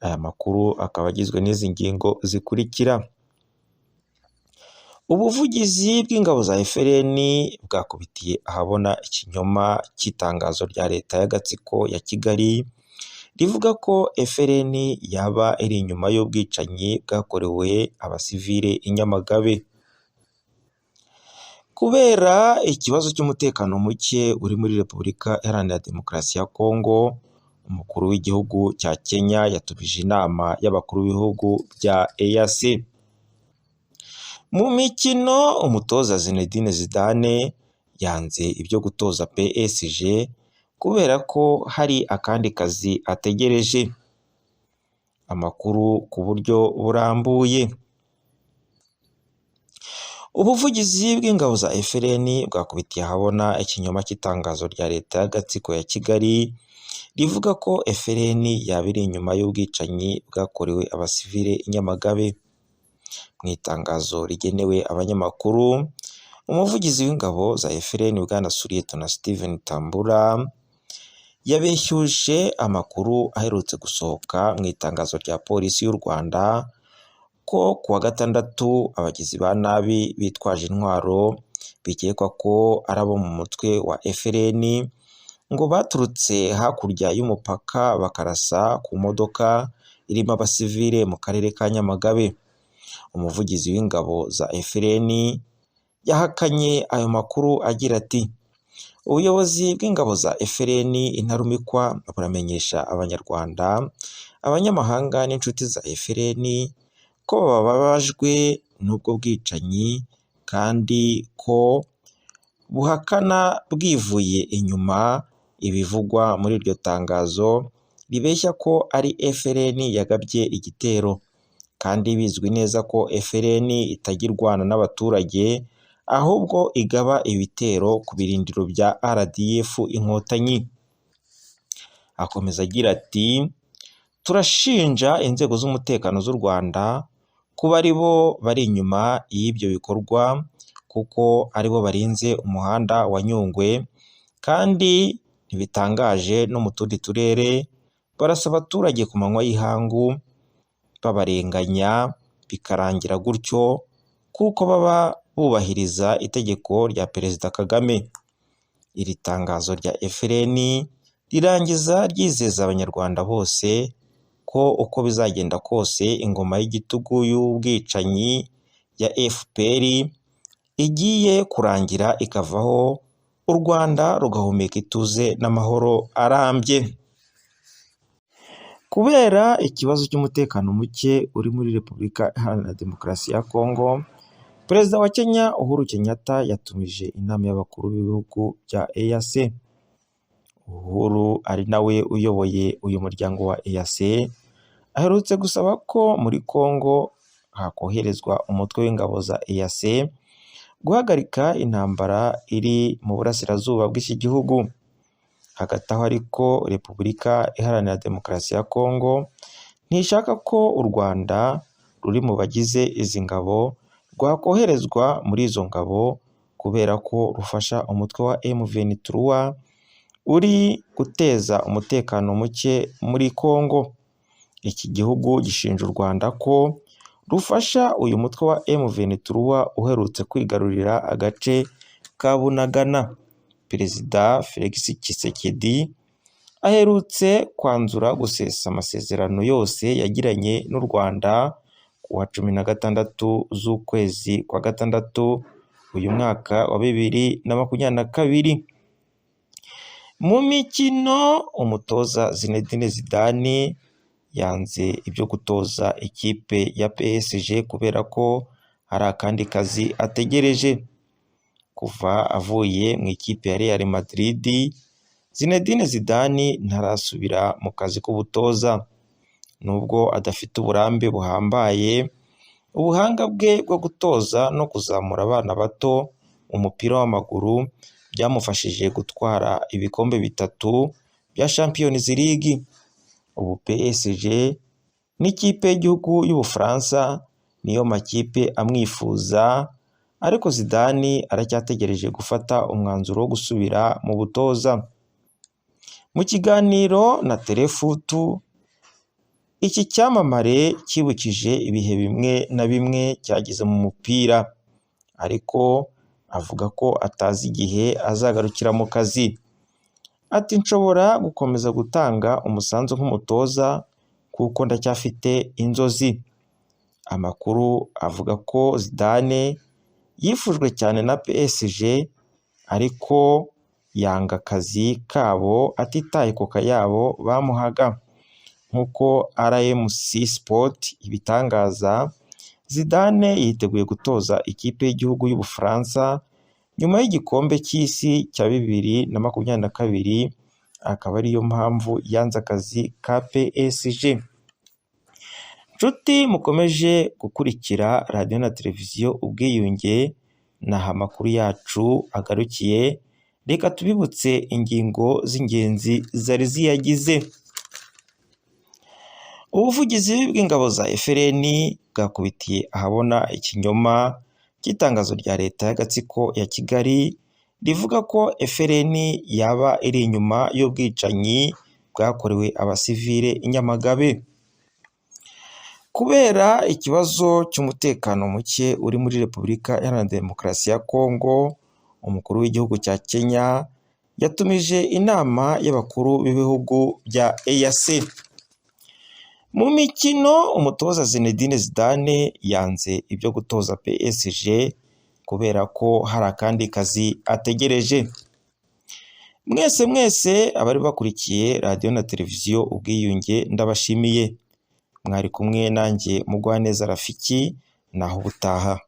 Aya makuru akaba agizwe n'izi ngingo zikurikira. Ubuvugizi bw'ingabo za FRN bwakubitiye ahabona ikinyoma cy'itangazo rya leta y'agatsiko ya Kigali rivuga ko FRN yaba iri inyuma y'ubwicanyi bwakorewe abasivile i Nyamagabe. Kubera ikibazo cy'umutekano muke uri muri Repubulika Iharanira Demokarasi ya Kongo, umukuru w'igihugu cya Kenya yatumije inama y'abakuru b'ibihugu bya EAC. Mu mikino, umutoza Zinedine Zidane yanze ibyo gutoza PSG kubera ko hari akandi kazi ategereje. Amakuru ku buryo burambuye. Ubuvugizi bw'ingabo za FRN bwakubitiye ahabona ikinyoma cy'itangazo rya leta y'agatsiko ya Kigali rivuga ko FRN yaba iri inyuma y'ubwicanyi bwakorewe abasivile i Nyamagabe. Mu itangazo rigenewe abanyamakuru, umuvugizi w'ingabo za FRN Bwana Sulietona Steven Tambura yabeshyuje amakuru aherutse gusohoka mu itangazo rya polisi y'u Rwanda ko kuwa gatandatu abagizi ba nabi bitwaje intwaro bikekwa ko ari abo mu mutwe wa FRN ngo baturutse hakurya y'umupaka bakarasa ku modoka irimo abasivile mu karere ka Nyamagabe. Umuvugizi w'ingabo za FRN yahakanye ayo makuru agira ati: ubuyobozi bw'ingabo za FRN intarumikwa buramenyesha abanyarwanda, abanyamahanga n'inshuti za FRN ko bababajwe n'ubwo bwicanyi kandi ko buhakana bwivuye inyuma ibivugwa muri iryo tangazo ribeshya ko ari FRN yagabye igitero, kandi bizwi neza ko FRN itagirwana n'abaturage ahubwo igaba ibitero ku birindiro bya RDF Inkotanyi. Akomeza agira ati: turashinja inzego z'umutekano z'u Rwanda kuba ari bo bari inyuma y'ibyo bikorwa kuko ari bo barinze umuhanda wa Nyungwe, kandi ntibitangaje no mu tundi turere barasa abaturage ku manywa y'ihangu babarenganya, bikarangira gutyo kuko baba bubahiriza itegeko rya Perezida Kagame. Iri tangazo rya FRN rirangiza ryizeza abanyarwanda bose ko uko bizagenda kose ingoma y'igitugu y'ubwicanyi ya FPR igiye kurangira ikavaho, u Rwanda rugahumeka ituze n'amahoro arambye. Kubera ikibazo cy'umutekano muke uri muri Repubulika Iharanira Demokarasi ya Kongo, Perezida wa Kenya Uhuru Kenyatta yatumije inama y'abakuru b'ibihugu bya EAC. Uhuru ari nawe uyoboye uyu muryango wa EAC aherutse gusaba ko muri Kongo hakoherezwa umutwe w'ingabo za EAC guhagarika intambara iri mu burasirazuba bw'iki gihugu. Hagati aho ariko, Repubulika Iharanira Demokarasi ya Kongo ntishaka ko u Rwanda ruri mu bagize izi ngabo rwakoherezwa muri izo ngabo kubera ko rufasha umutwe wa M23 uri guteza umutekano muke muri Kongo. Iki gihugu gishinja u Rwanda ko rufasha uyu mutwe wa M23 uherutse kwigarurira agace ka Bunagana. Perezida Felix Tshisekedi aherutse kwanzura gusesa amasezerano yose yagiranye n'u Rwanda ku wa 16 z'ukwezi kwa gatandatu uyu mwaka wa 2022. Mu mikino, umutoza Zinedine Zidane yanze ibyo gutoza ikipe ya PSG kubera ko hari akandi kazi ategereje. Kuva avuye mu ikipe ya Real Madrid, Zinedine Zidane ntarasubira mu kazi k'ubutoza. Nubwo adafite uburambe buhambaye, ubuhanga bwe bwo gutoza no kuzamura abana bato umupira w'amaguru byamufashije gutwara ibikombe 3 bya Champions League. Ubu PSG n'ikipe y'igihugu y'Ubufaransa niyo makipe amwifuza, ariko Zidane aracyategereje gufata umwanzuro wo gusubira mu butoza. Mu kiganiro na Telefoot, Iki cyamamare cyibukije ibihe bimwe na bimwe cyageze mu mupira, ariko avuga ko atazi igihe azagarukira mu kazi. Ati nshobora gukomeza gutanga umusanzu nk'umutoza kuko ndacyafite inzozi. Amakuru avuga ko Zidane yifujwe cyane na PSG ariko yanga akazi kabo atitaye ku kayabo bamuhaga. Nk'uko RMC Sport ibitangaza, Zidane yiteguye gutoza ikipe y'igihugu y'Ubufaransa nyuma y'igikombe cy'isi cya 2022, akaba ariyo mpamvu yanze akazi ka PSG. Nshuti mukomeje gukurikira radiyo na televiziyo Ubwiyunge, naho amakuru yacu agarukiye, reka tubibutse ingingo z'ingenzi zari ziyagize. Ubuvugizi bw'ingabo za FRN bwakubitiye ahabona ikinyoma cy'itangazo rya leta y'agatsiko ya Kigali rivuga ko FRN yaba iri inyuma y'ubwicanyi bwakorewe abasivile i Nyamagabe. Kubera ikibazo cy'umutekano muke uri muri Repubulika Iharanira Demokarasi ya Kongo, umukuru w'igihugu cya Kenya yatumije inama y'abakuru b'ibihugu bya EAC. Mu mikino, umutoza Zinedine Zidane yanze ibyo gutoza PSG kubera ko hari akandi kazi ategereje. Mwese abari bakurikiye radiyo na televiziyo Ubwiyunge ndabashimiye. Mwari kumwe nanjye Mugwaneza Rafiki, naho ubutaha.